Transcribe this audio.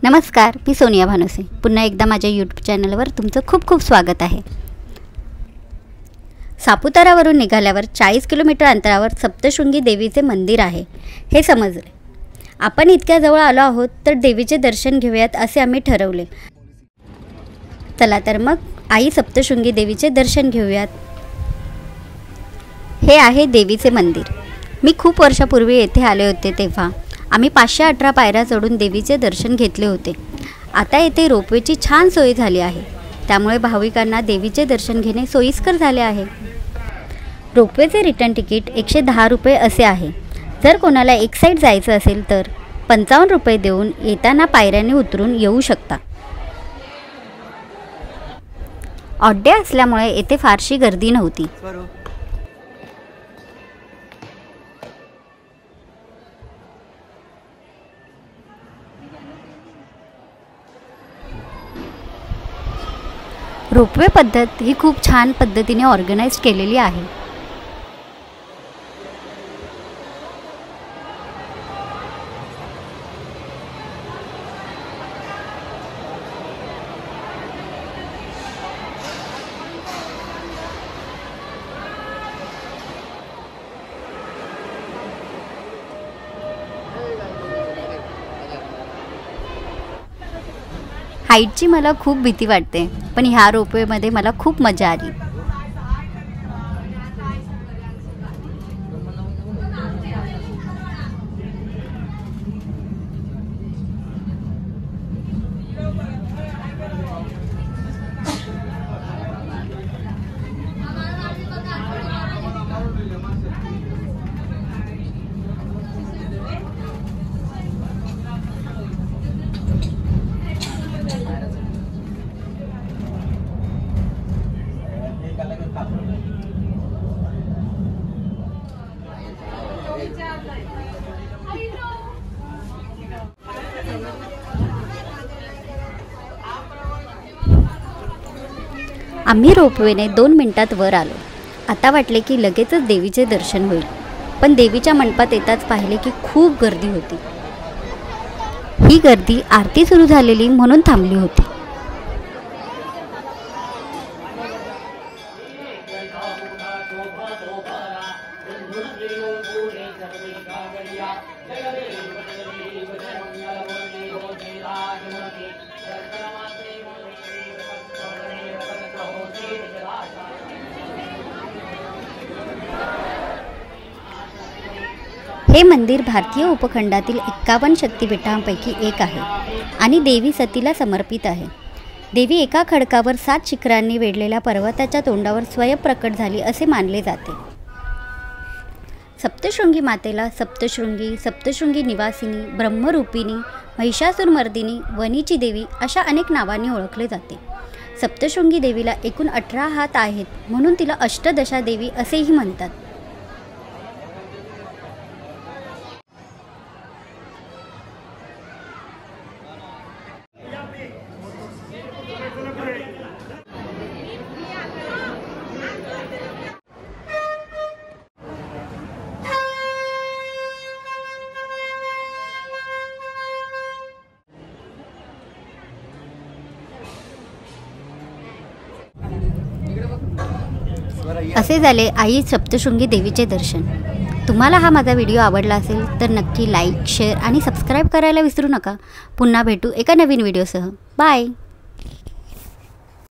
नमस्कार, मी सोनिया भानुसे. पुन्हा एकदा माझ्या यूट्यूब चॅनलवर तुमचं खूप खूप स्वागत आहे. सापुतारावरून निघाल्यावर 40 किलोमीटर अंतरावर सप्तशृंगी देवीचे मंदिर आहे हे समजले. आपण इतक्या जवळ आलो आहोत तर देवीचे दर्शन घेऊयात असे आम्ही ठरवले. चला तर मग आई सप्तशृंगी देवीचे दर्शन घेऊयात. हे आहे देवीचे मंदिर. मी खूप वर्षापूर्वी येथे आले होते तेव्हा आम्ही 518 पायऱ्या चढून देवीचे दर्शन घेतले होते. आता येथे रोपवेची छान सोय झाली आहे, त्यामुळे भाविकांना देवीचे दर्शन घेणे सोयीस्कर झाले आहे. रोपवेचे रिटर्न तिकीट 110 रुपये असे आहे. जर कोणाला एक साईड जायचं असेल तर 55 रुपये देऊन येताना पायऱ्याने उतरून येऊ शकता. ऑड डे असल्यामुळे येथे फारशी गर्दी नव्हती. रोपवे पद्धत ही खूप छान पद्धतीने ऑर्गनाइज केलेली आहे. हाईटची मला खूप भीती वाटते, पण ह्या रोपवेमध्ये मला खूप मजा आली. आम्ही रोपवेने 2 मिनिटात वर आलो. आता वाटले की लगेचच देवीचे दर्शन होईल, पण देवीच्या मंडपात येताच पाहिले की खूप गर्दी होती. ही गर्दी आरती सुरू झालेली म्हणून थांबली होती. हे मंदिर भारतीय उपखंडातील 51 शक्तिपीठांपैकी एक आहे आणि देवी सतीला समर्पित आहे. देवी एका खडकावर 7 शिखरांनी वेढलेल्या पर्वताच्या तोंडावर स्वयंप्रकट झाली असे मानले जाते. सप्तशृंगी मातेला सप्तशृंगी, सप्तशृंगी निवासिनी, ब्रह्मरूपिणी, महिषासुरमर्दिनी, वनीची देवी अशा अनेक नावांनी ओळखले जाते. सप्तशृंगी देवीला एकूण 18 हात आहेत म्हणून तिला अष्टदशा देवी असेही म्हणतात. असे झाले आई सप्तशृंगी देवीचे दर्शन. तुम्हाला हा माझा व्हिडिओ आवडला असेल तर नक्की लाईक, शेअर आणि सबस्क्राईब करायला विसरू नका. पुन्हा भेटू एका नवीन व्हिडिओसह. बाय.